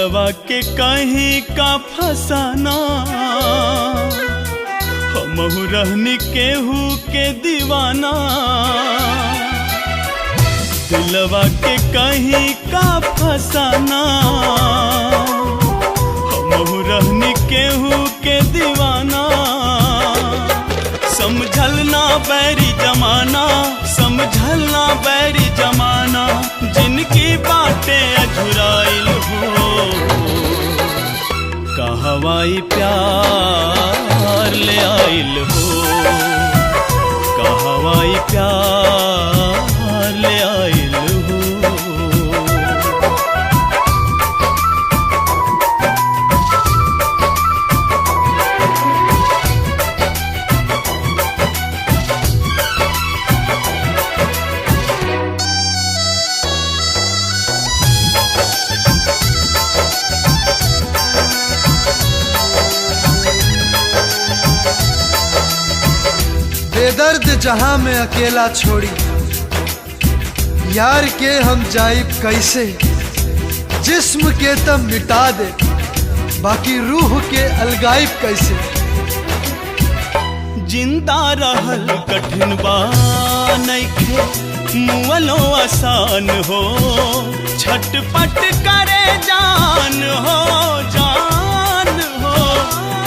दिलवा के कहीं का फसाना, हमहु रहनी केहू के दीवाना। दिलवा के कहीं का फसाना, हमहु रहनी केहू के दीवाना। समझल ना बैरी जमाना, समझल ना बैरी जमाना, जिनकी बातें अधुराइल हो। कहवाई प्यार ले आइल हो, कहवाई प्यार ले आइल हो। बेदर्द जहां में अकेला छोड़ी, यार के हम जाइब कैसे। जिस्म के तब मिटा दे, बाकी रूह के अलगाइब कैसे। जिंदा रहल कठिन बा नइखे, मुअलो आसान हो। छटपट करे जान हो, जान हो,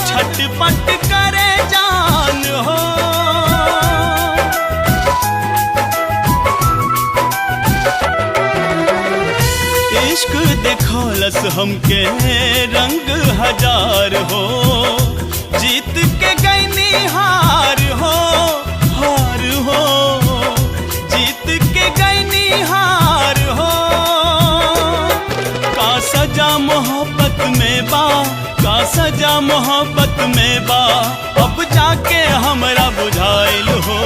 छटपट करे जान हो। इश्क देखौलस हमके रंग हजार हो। जीत के गईनी हार हो, हार हो, जीत के गईनी हार हो। का सजा मोहब्बत में बा, का सजा मोहब्बत में बा, अब जाके हमरा बुझाइल हो।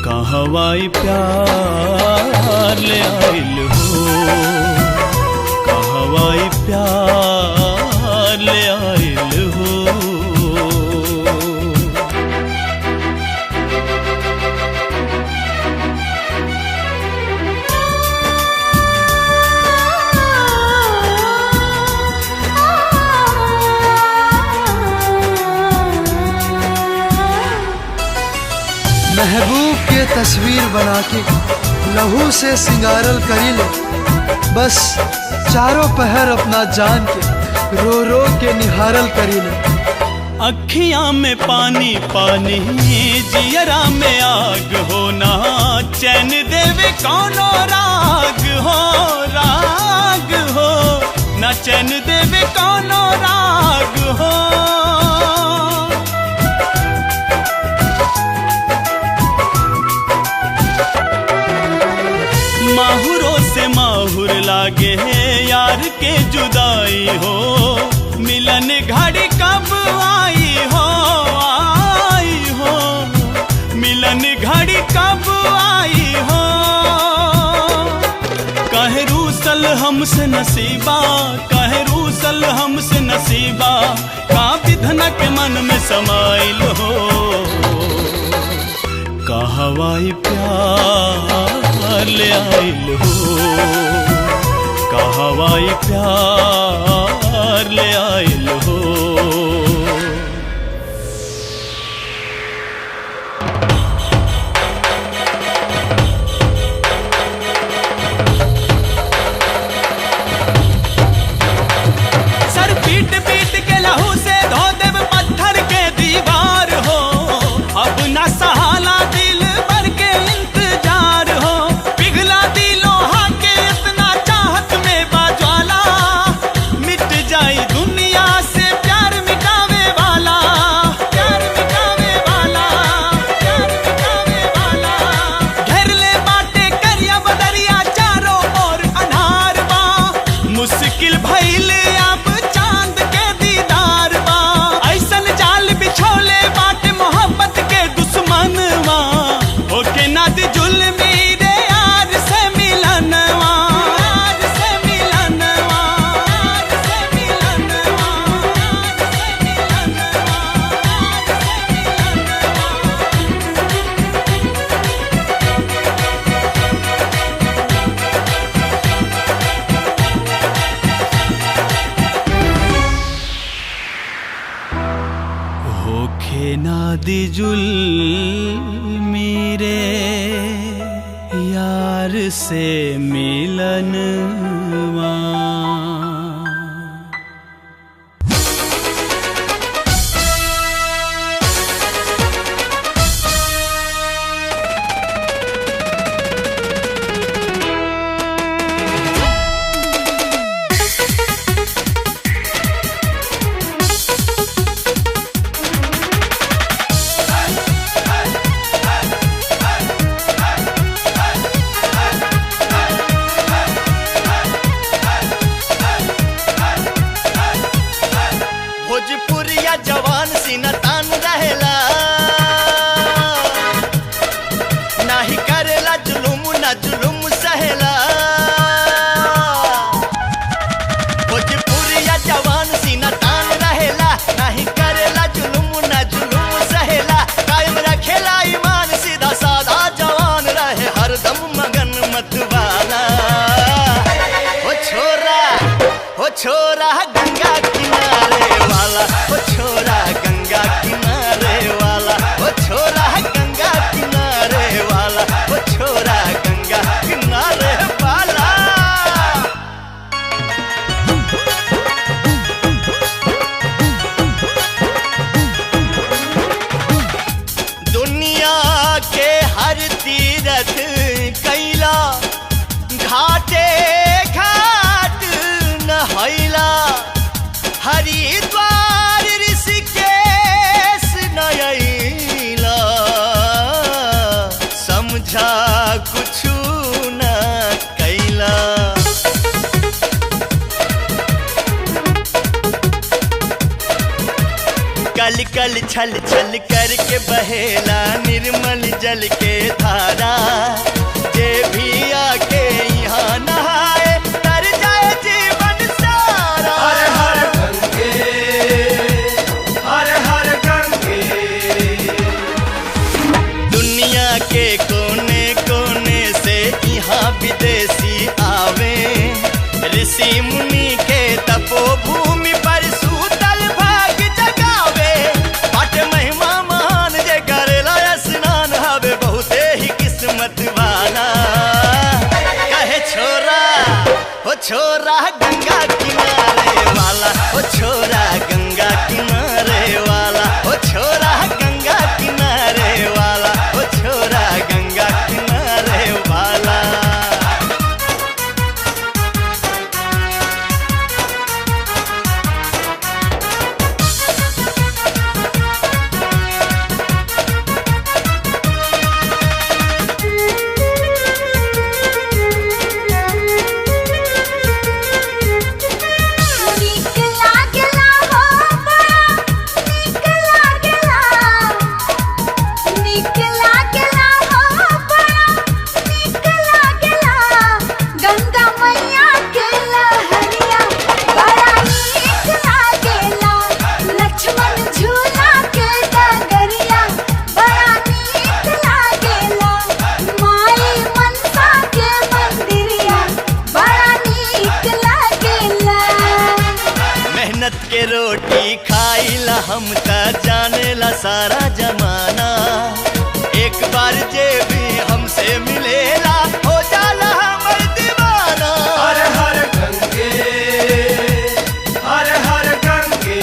कहवाई प्यार ले आइल हो, कहवाई प्यार ले आइल हो। महबूब के तस्वीर बना के लहू से सिंगारल करी ले। बस चारों पहर अपना जान के रो रो के निहारल करी ले। अखियां में पानी पानी, जियरा में आग होना। चैन देवे कौनो राग हो, राग हो, ना चैन देवे कौनो राग हो। माहुरों से माहुर लागे यार के जुदाई हो। मिलन घड़ी कब आई हो, आई हो, मिलन घड़ी कब आई हो। कहे रूसल हमसे नसीबा, कहे रूसल हमसे नसीबा, का विधना के मन में समाइल हो। कहवाई प्यार ले आइल हो, कहवाई प्यार ले आइल हो। सर पीट पीट के लहू से धो देव पत्थर के दीवार हो। अब न सहाला दिल भर के इंतजार हो। पिघला दी लोहा के इतना चाहत में बाज्वाला, मिट जाई दुनिया से होखे ना दिजुल मेरे यार से मिलनवा। भोजपुरिया जवान सीना तान रहेला, नाही करेला जुलुम ना जुलुम सहेला। भोजपुरिया जवान सीना तान रहेला, नाही करेला जुलुम ना जुलुम सहेला। कायम रखेला ईमान सीधा साधा जवान रहे हरदम मगन मतवाला। ओ छोरा गंगा किनारे वाला, ओ छोरा गंगा किनारे वाला, ओ छोरा गंगा किनारे वाला, ओ छोरा गंगा किनारे वाला। दुनिया के हर तीरथ कैला, घाटे घाट नहैला, हरिद्वार ऋषिकेश नयैला। समझा कुछु न कैला। कल कल छल छल करके बहेला निर्मल जल के धारा। जे भी आके यहाँ नहाए तर जाए जीवन सारा। हर हर गंगे, हर हर गंगे। दुनिया के कोने कोने से यहाँ विदेशी आवे, ऋषि मुनि के तपोभूमि पर सूतल भाग जगावे। पाटे महिमा महान जे करेला स्नान हवे बहुते ही किस्मत वाला। कहे छोरा, ओ छोरा गंगा किनारे वाला, ओ छोरा गंगा किनारे वाला, ओ छोरा गंगा किनारे वाला, ओ छोरा गंगा किनारे वाला। नीक लागेला हो बड़ा नीक लागेला, नीक लागेला हो बड़ा नीक लागेला। गंगा मैया के लहरिया बड़ा नीक लागेला। लक्ष्मण झूला के डगरिया बड़ा नीक लागेला। माई मनसा के मंदिरिया बड़ा नीक लागेला। मेहनत के रोटी खाइला हम त जानेला सारा जमाना। एक बार जे भी हमसे मिलेला हो जाला हमर दीवाना। हर हर गंगे, हर हर गंगे।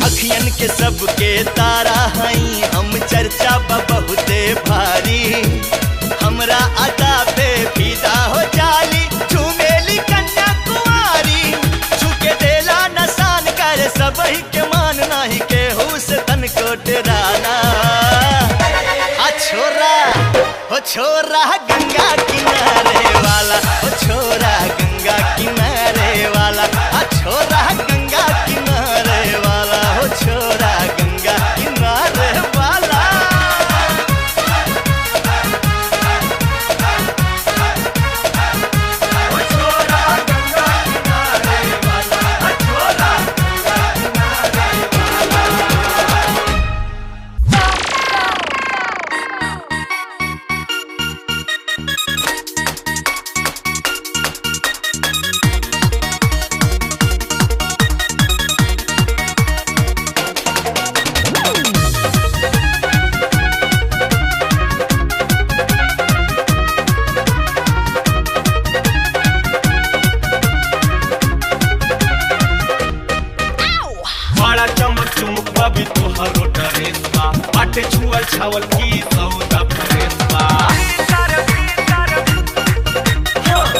अखियन के सबके तारा हई हम, चर्चा बा बहुते भारी। हमरा अदा पे फिदा हो जाली, झूमेली कन्या कुमारी। छुके देला नसान करे सबही के मान, नाही केहू से तन को डराना। आ छोरा, ओ छोरा गंगा किनारे वाला, ओ छोरा गंगा किनारे वाला, आ छोरा गंगा किनारे वाला, ओ छोरा गंगा किनारे वाला। ओ छोरा गंगा किनारे वाला, ओ छोरा गंगा किनारे वाला। चुमुक बाबी तोहरो ड्रेस बा बाटे छुअल छावल की सौदा फ्रेश बा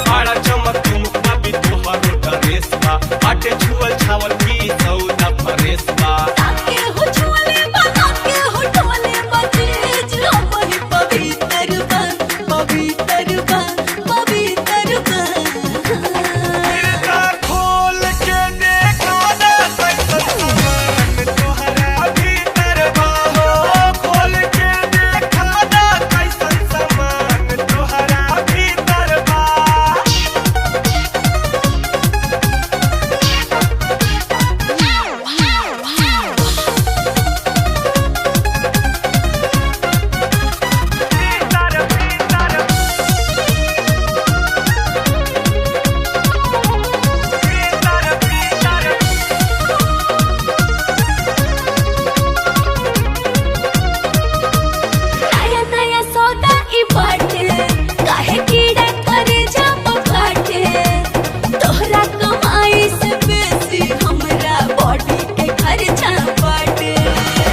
बड़ा चमक चुमुक बाबी तोहरो ड्रेस बा बाटे छुअल छावल की सौदा फ्रेश बा ताके हो छुले ताके हो ढोले बजेज हमही पवित्र बा पवित्र बा पवित्र बा दिलदा खोल के देखा ना कैसन सामान तोहरा भीतर बा हो खोल के देखा ना कैसन सामान तोहरा भीतर बा नया नया सौदा ई बाटे काहे कीड़ा करे जाप काटे तोहरा कमाई से बेसी हमरा बॉडी के खर्चा बाटे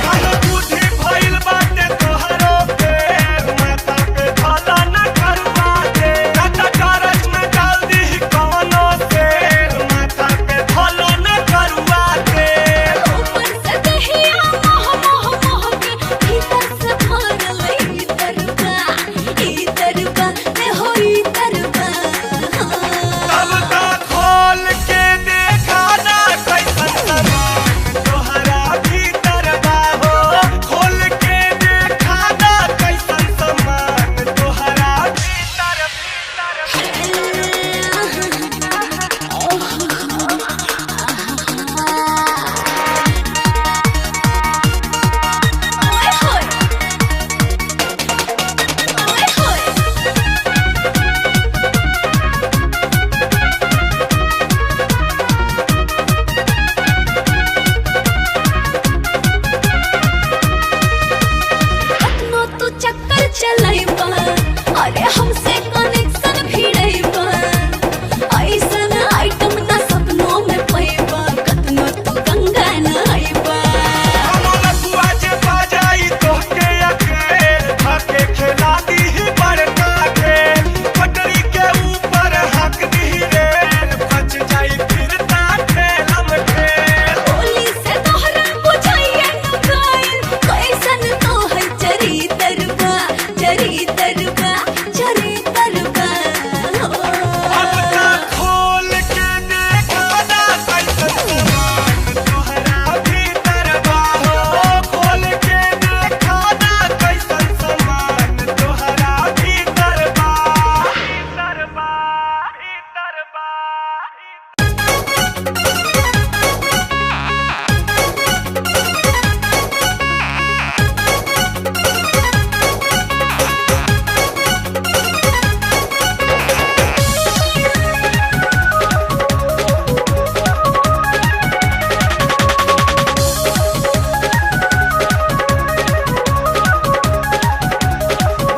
काहे बुद्धि भइल बाटे तोहरो पे माथा पे भाला न करवा दे काटा कारज में डाल दी कौनो तेल माथा पे भाला न करवा दे ऊपर से दहिया मोह मोह मोह के भीतर से भरल ई तरबा ते हो ई तरबा तब का खोल के देखा ना कैसन सामान तोहरा भीतर बा हो खोल के देखा ना कैसन सामान तोहरा भीतर ओए होए ओए होए अपनो तू चक्कर चलाइबा अरे हमसे कनेक्शन भिड़ाइबा ऐसन आइटम ना सपनों में पैबा कतनो तू गंगा नहाइबा कमल बुआ जे बाजाई तोहके अकेल भाके खेला दी बड़का खेल पटरी के ऊपर हक दी रेल बच जाई फिरता ठेलम ठेल बोली से तोहरा बुझाइए न गाइल कैसन तोहर चरित्रबा चरित्रबा चरित्रबा अब का खोल के देखा ना कैसन सामान तोहरा भीतर बा हो खोल के देखा ना कैसन सामान तोहरा भीतर बा भीतर बा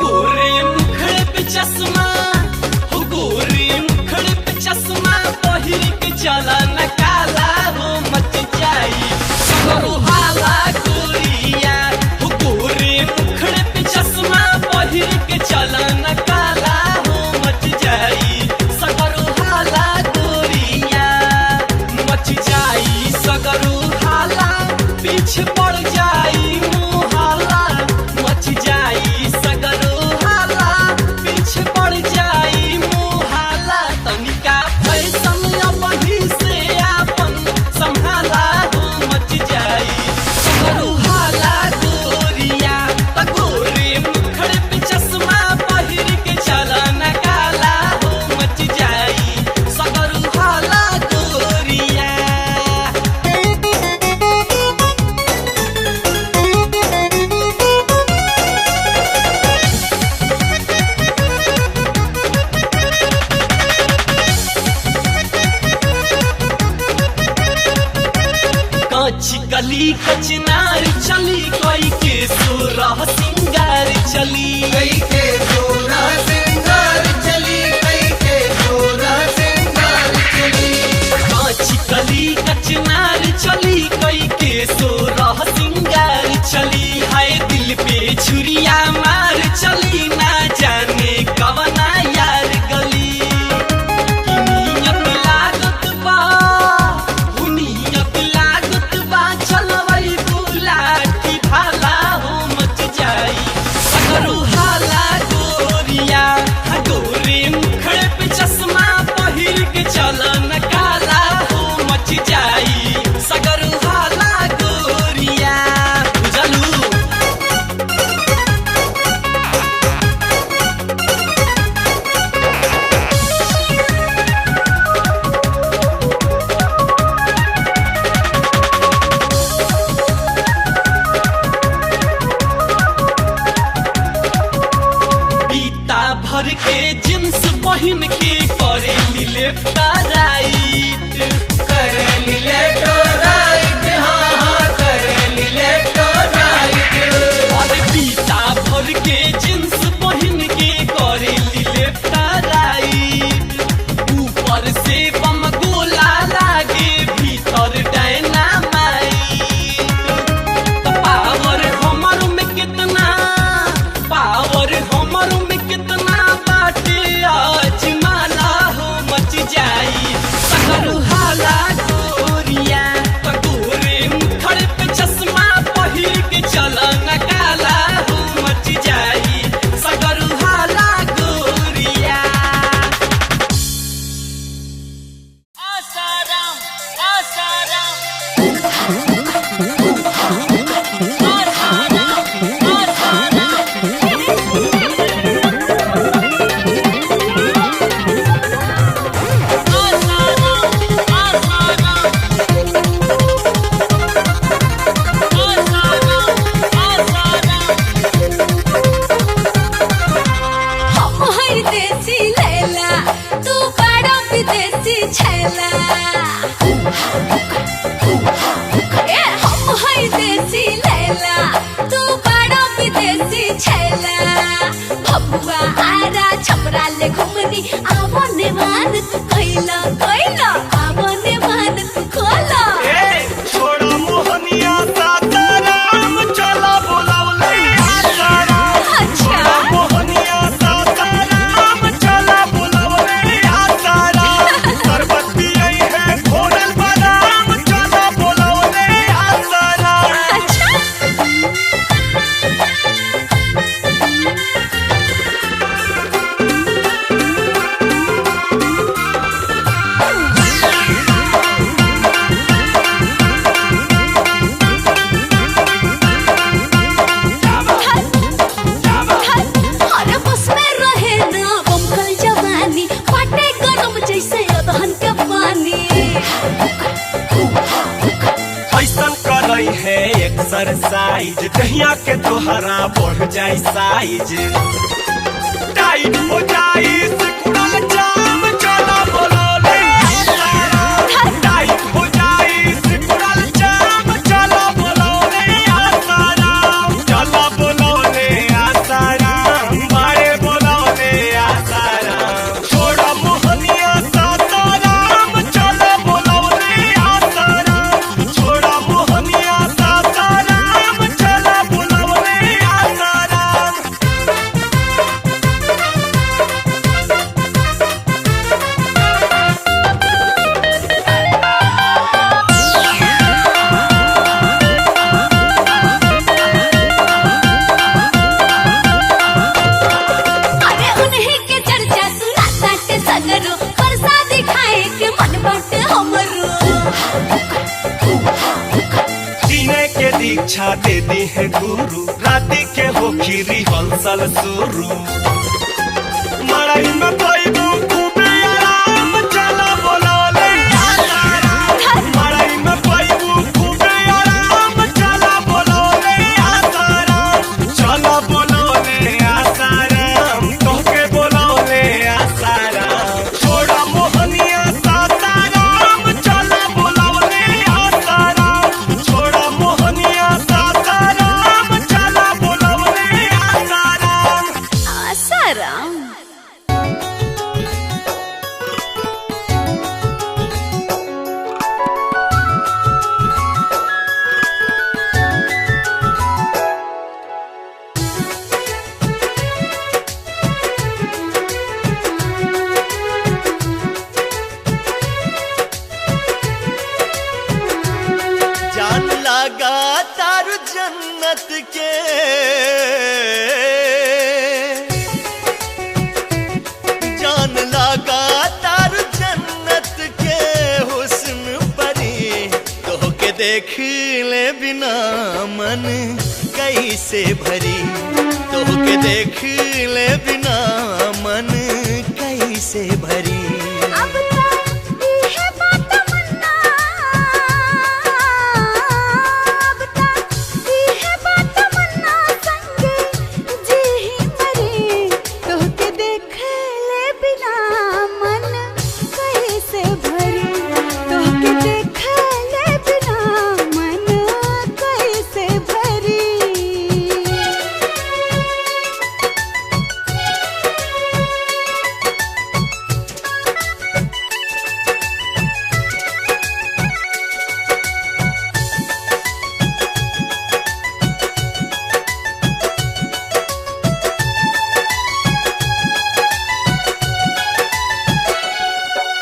गोरे मुखड़े पे चश्मा हो गोरे मुखड़े पे चश्मा पहिर के चला न काला हो मच जाई सगरो हाला गोरिया हो गोरे मुखड़े पे चश्मा पहिर के चला न काला हो मच जाई सगरो हाला गोरिया मच जाई सगरो हाला पीछे पड़ जाई मुहाला मच जाई सगरो हाला पीछे पड़ जाई मुहाला तनिका फैशन अपनी से आपन संभाला हो मच जाई सगरो हाला गोरिया त गोरे मुखड़े पे चश्मा पहिर के चला न काला हो मच जाई सगरो हाला गोरिया कच्ची गली कचनार चली कोई के सोरह सिंगार चली कई के सोना सिंगार चली कई के सोना सिंगार चली कांची कली कचनार चली कई के सोरह विदेशी लैला, तू बड़ा विदेशी छैला। भभुआ आरा छपरा ले घुमनी, आवो ने मान तू कैला कैला, आवो ने मान तू खोला। छोड़ा मोहनिया सासाराम चला बोलावले आसाराम। छोड़ा मोहनिया सासाराम चला बोलावले आसाराम। सरबत्ती आई है घोरल बादाम चला बोलावले आसाराम। अरे बस में रहे ना बमकल जवानी, फाटे गरम जैसे अदहन के पानी। ऐसन करई है एक्सरसाइज, दहिया के तोहरा बढ़ जाए साइज। टाइट हो जाई सिकुड़ल जाम चला बोलोले आसाराम। टाइट हो जाई सिकुड़ल जाम चला बोलोले आसाराम। चला बोलोले आसाराम, बारे बोलोले आसाराम। छोड़ा मोहनिया सासाराम चला बोलोले आसाराम। छोड़ा मोहनिया सासाराम चला बोलोले आसाराम। अरे उन्हीं के चर्चा सुना ताटे सगरो, प्रसादी खाए के मन बाटे हमरो। जीने के दीक्षा दे दी है गुरु, राती के हो खीरी हंसल शुरू। मड़ई में पैबू खूबे आराम चला बोलोले आसाराम। मड़ई में पैबू खूबे आराम चला बोलोले आसाराम। चला बोलोले आसाराम, तोहके बोलोले आसाराम। छोड़ा मोहनिया सासाराम चला बोलोले आसाराम। छोड़ा मोहनिया सासाराम चला बोलोले आसाराम। आसाराम। जान लगा तारू जन्नत के, जान लगा तारू जन्नत के हुस्न परी। तोहके देख ले बिना मन कैसे भरी। तोहके देख ले बिना मन कैसे भरी। अब तक इहे बात मन्ना, अब तक इहे बात मन्ना, संगे जी ही मरी। तोहके देख ले बिना मन कैसे भरी। तोहके देख ले बिना मन कैसे भरी।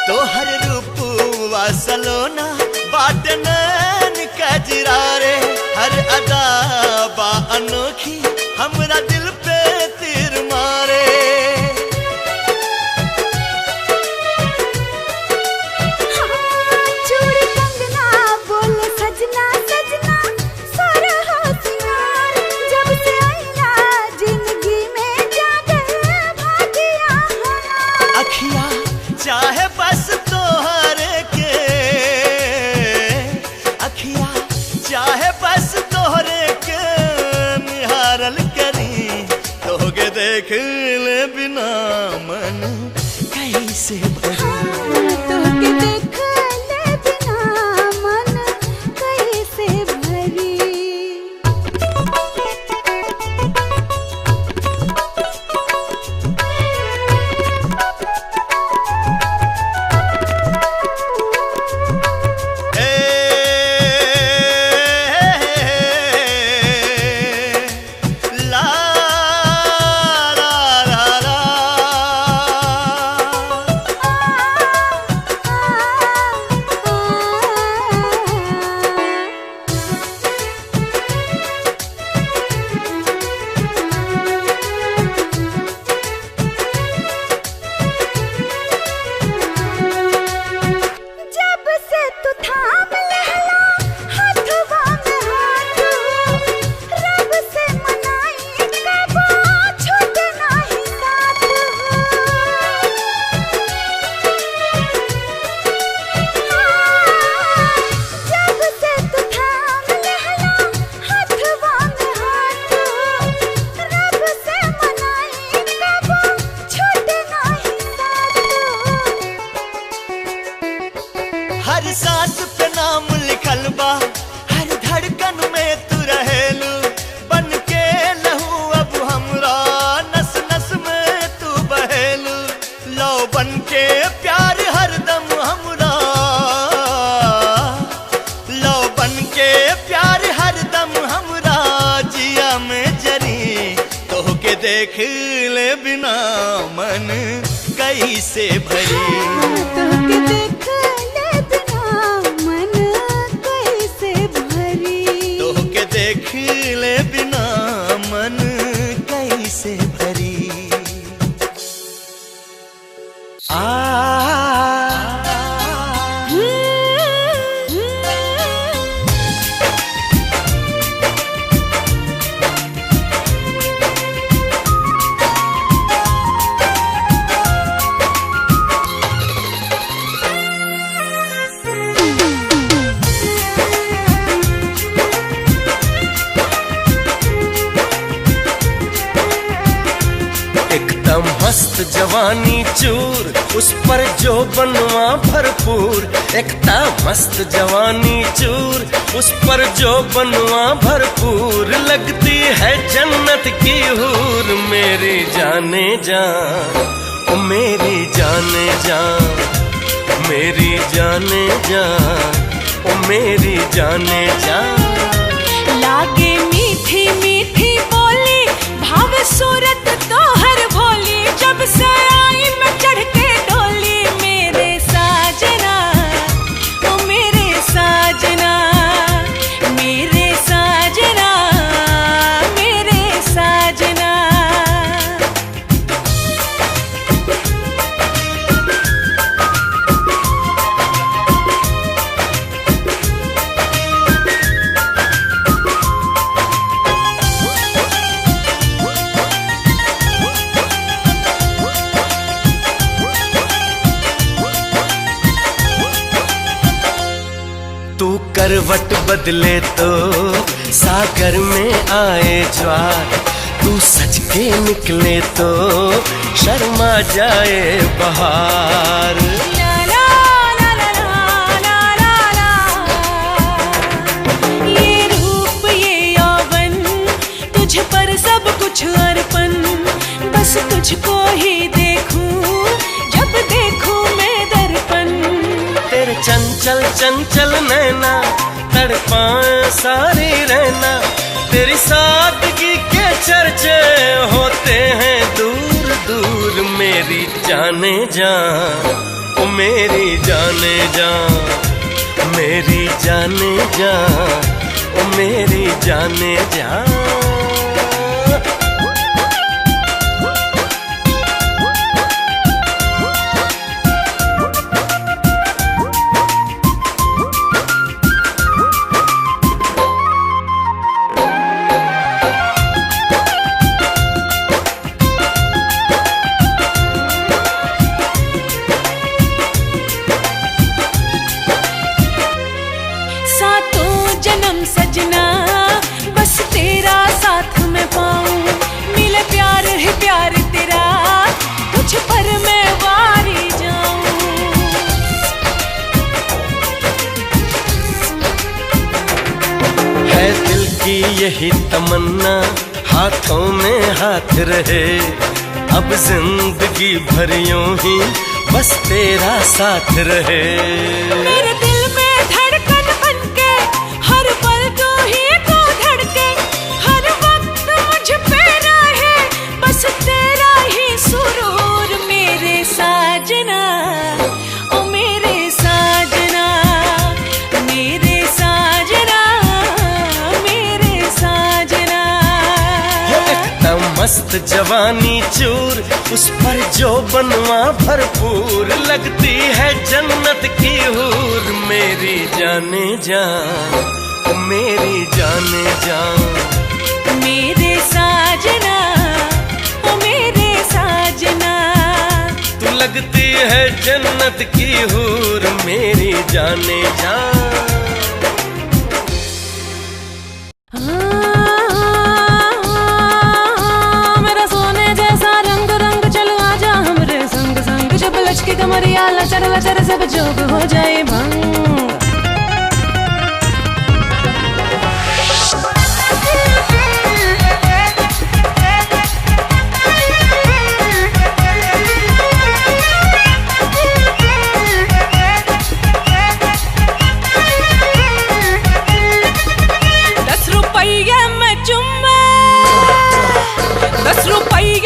तोहर रूपवा सलोना बाट नैन कजरा रे। हर अदा बा अनोखी, हमरा दिल पे तीर मारे। चूड़ी कंगना बोले सजना सजना, सारा होशियार। जब से आईना जिंदगी में जागे भागिया हमार। अखिया चाहे बस तोहरे के, अखिया चाहे बस तोहरे के निहारल करी। तोहके देख ले बिना मन कैसे भरी। तोहके देख ले बिना मन कैसे भरी। देख ले बिना मन कैसे भरी। तोहके देख ले बिना मन कैसे भरी। तोहके देख ले बिना मन कैसे भरी। एकदम मस्त जवानी चूर, उस पर जो बनवा भरपूर। एकदम मस्त जवानी चूर, उस पर जो बनवा भरपूर। लगती है जन्नत की हूर, मेरी जाने जा, ओ मेरी जाने जा, मेरी जाने जा, ओ मेरी जाने जा। लागे मीठी मीठी बोली, भाव सूरत तो हर भोली। जब से आई मैं चढ़ के डोली, मेरे साजना, ओ मेरे साजना, मेरे साजना, मेरे साजना। तू करवट बदले तो सागर में आए ज्वार। तू सच के निकले तो शर्मा जाए बहार। ला ला ला ला ला ला ला ला। ये रूप ये यौवन, तुझ पर सब कुछ अर्पण। बस तुझको ही देखूं, जब देखूं मैं दर्पण। तेरे चंचल चंचल नैना तड़पाए सारी रहना। तेरी सादगी के चर्चे होते हैं दूर दूर। मेरी जाने जा, ओ मेरी जाने जा, मेरी जाने जा, ओ मेरी जाने जा। सातों जन्म सजना, बस तेरा साथ मैं पाऊं। मिले प्यार है प्यार तेरा, तुझ पर मैं वारी जाऊं। है दिल की यही तमन्ना, हाथों में हाथ रहे। अब जिंदगी भर यूं ही बस तेरा साथ रहे। मेरे दिल में धड़कन बनके, हर पल तू ही तो धड़के। हर वक्त मुझ पे रहे, बस तेरा ही सुरूर। मेरे साजना, ओ मेरे साजना, मेरे साजना, मेरे साजना। एकदम मस्त जवानी चूर, उस पर जो बनवा भरपूर। लगती है जन्नत की हूर, मेरी जाने जा, ओ मेरी जाने जा। मेरे साजना, ओ मेरे साजना। तू लगती है जन्नत की हूर, मेरी जाने जा। मेरा सोने जैसा रंग रंग, चलो आजा हमरे संग संग। जब लचके कमरिया लचर लचर, सब जोग हो जाए भंग। ₹10 में चुम्मा, ₹10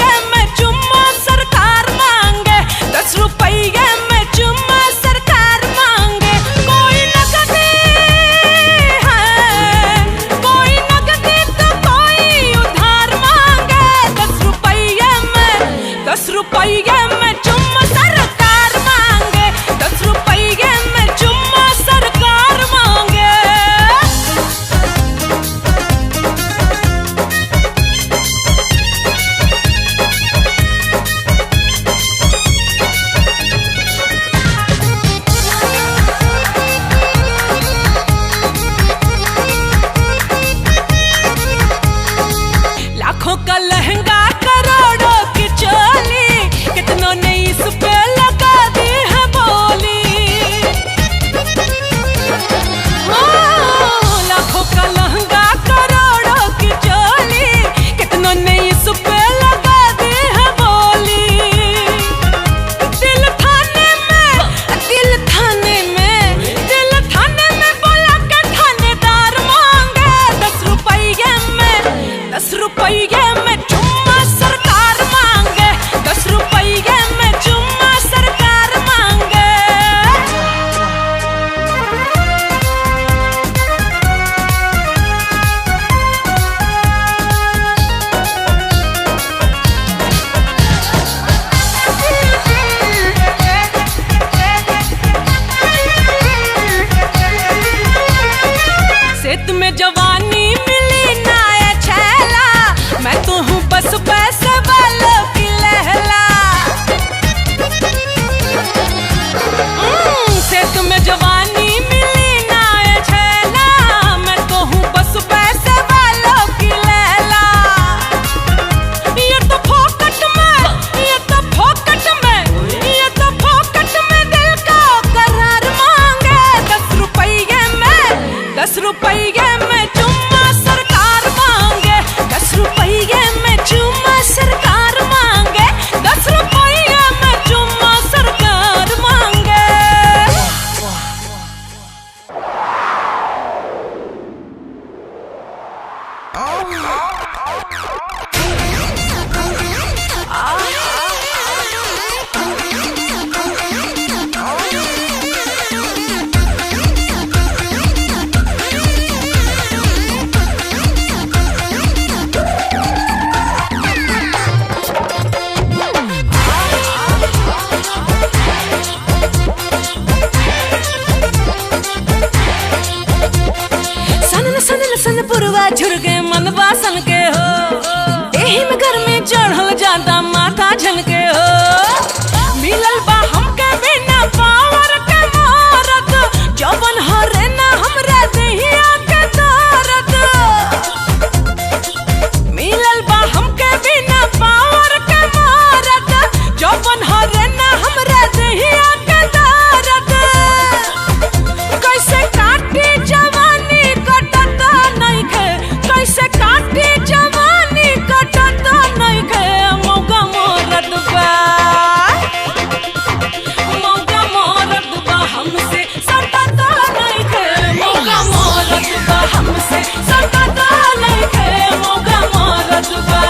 चढ़ल जाता माथा झनके हो मिलल बा हमके बिना पावर के मारत जवन हरे ना हमरा देहिया के दर्द मिलल बा हमके बिना पावर के मारत जवन हरे ना हमरा देहिया के दर्द कैसे काटी जवानी कटत नइखे कैसे काटी जवानी कटत नइखे मौका मोरत बा मौका मोरत बा हमसे सटत नइखे मौका मोरत बा हमसे सटत नइखे मौका मोरत बा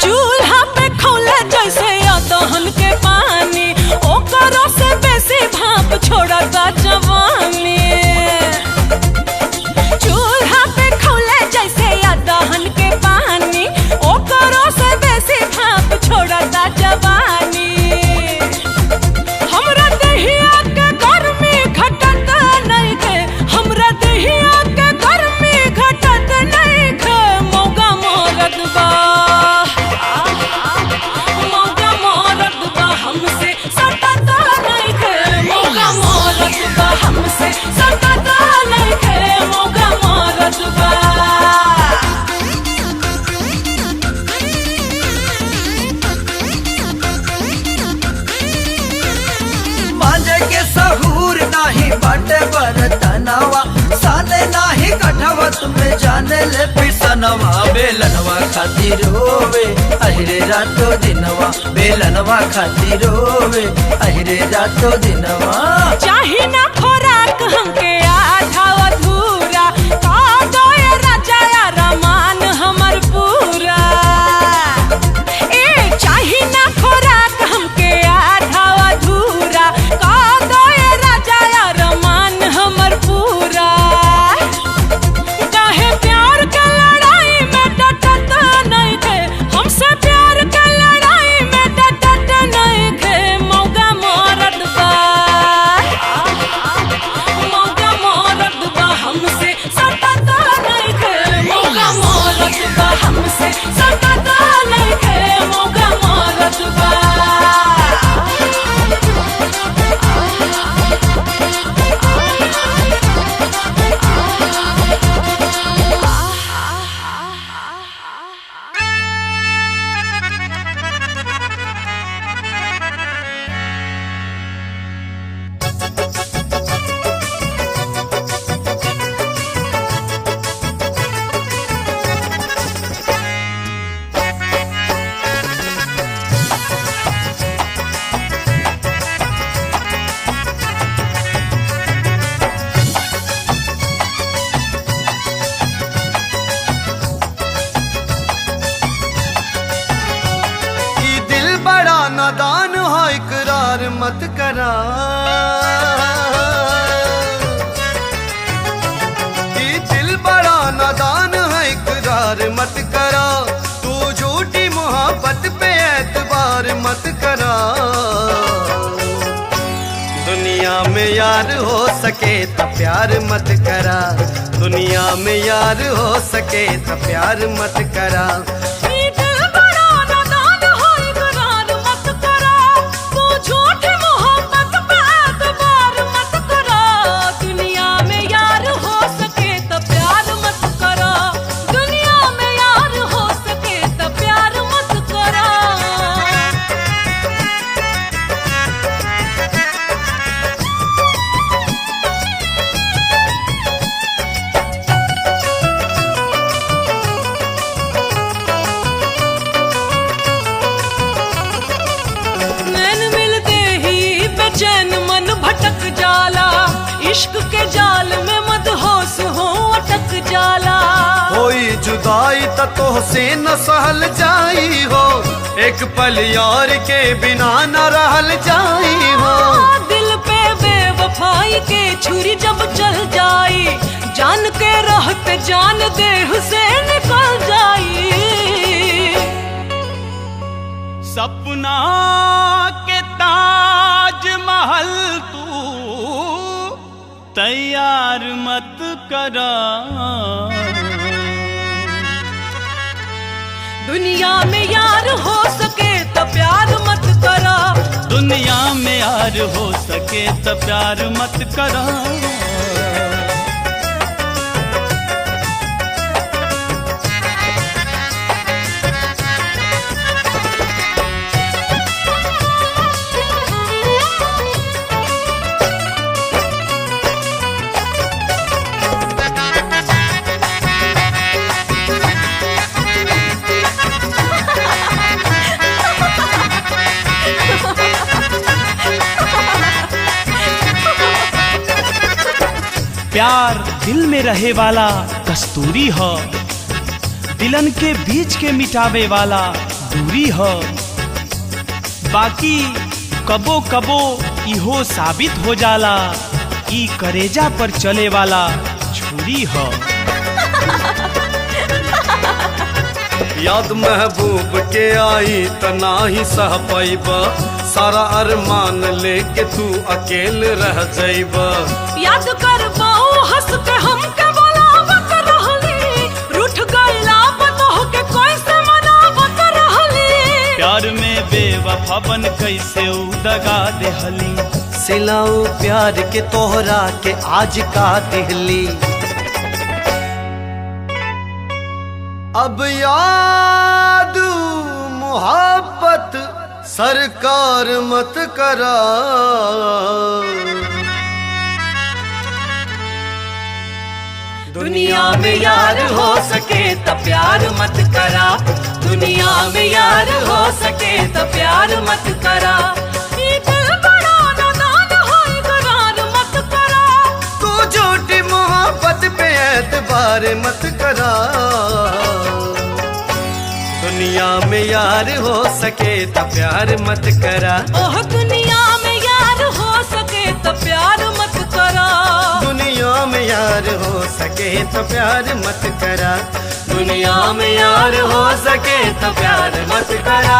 चूल्हा पे खौले जैसे दहन के पानी ओकरो से बेसी भाप छोड़ता जवानी चूल्हा पे खौले जैसे दहन के पानी ओकरो से बेसी भाप छोड़ता जवानी हमरा देहिया के गर्मी घटत नइखे हमरा देहिया के गर्मी घटत नइखे मौका मोरत बा मौका मोरत बा हमसे सटत नइखे मौका मोरत बा हमसे सटत नइखे मौका मोरत बा मांझे के सहूर नाही बाटे बरतनवा साले नाही कठवत में जाने ले पिसनवा बेलनवा खातिर रोवे अहिरे रातो दिनवा बेलनवा खातिर रोवे अहिरे रातो दिनवा चाही ना खोराक हमके आधा अधूरा का दोए राजा या रमान हमर पूरा ए चाही ना खोराक हमके आधा अधूरा का दोए राजा या रमान हमर पूरा काहे प्यार के लड़ाई में डटत नहीं थे हमसे प्यार के लड़ाई में डटत नहीं थे मौका मोरत बा मौका मोरत बा हमसे सटत नहीं थे मौका मोरत बा हमसे सटत नहीं थे मौका मोरत बा ई दिल बड़ा नादान हो इकरार मत करा ई दिल बड़ा नादान है इकरार मत करा तू झूठी मोहब्बत पे एतबार मत करा दुनिया में यार हो सके तो प्यार मत करा दुनिया में यार हो सके तो प्यार मत करा ई दिल बड़ा नादान हो इकरार मत करा तू झूठी मोहब्बत पे एतबार मत करा दुनिया में यार हो सके तो प्यार मत करा दुनिया में यार हो सके तो प्यार मत करा नैन मिलते ही बेचैन मन भटक जाला इश्क के जाल में मदहोश हो अटक जाला कोई जुदाई तो से न सहल जाई हो एक पल यार के बिना न रहल जाई हो दिल पे बेवफा खाई के छुरी जब चल जाई, जान के रहते जान देह से निकल जाई। सपना के ताजमहल तू तैयार मत करा, दुनिया में यार हो सके तो प्यार मत करा, दुनिया में यार हो सके तो प्यार मत करा। प्यार दिल में रहे वाला कस्तूरी हो, दिलन के बीच के मिटावे वाला दूरी हो। बाकी कबो कबो इहो साबित हो जाला, ई करेजा पर चले वाला छुरी हो। याद महबूब के आई त नाही सह पैब, सारा अरमान लेके तू अकेल रह जाइब। याद कर बाऊ हंस के हम के बुलावत रहली, रूठ गइला बतह के कोई से मनावत रहली। प्यार में बेवफा बन कैसे दगा देहली, सिलाऊ प्यार के तोहरा के आज का दिहली। अब याद मोहब्बत सरकार मत करा, दुनिया में यार हो सके तो प्यार मत करा, दुनिया में यार हो सके तो प्यार मत करा। ये दिल बड़ा नादान है, इकरार मत करा, तू झूठी मोहब्बत पे एतबार मत करा। दुनिया में यार हो सके तो प्यार मत करा, ओह दुनिया में यार हो सके तो प्यार मत करा, दुनिया में यार हो सके तो प्यार मत करा, दुनिया में यार हो सके तो प्यार मत करा।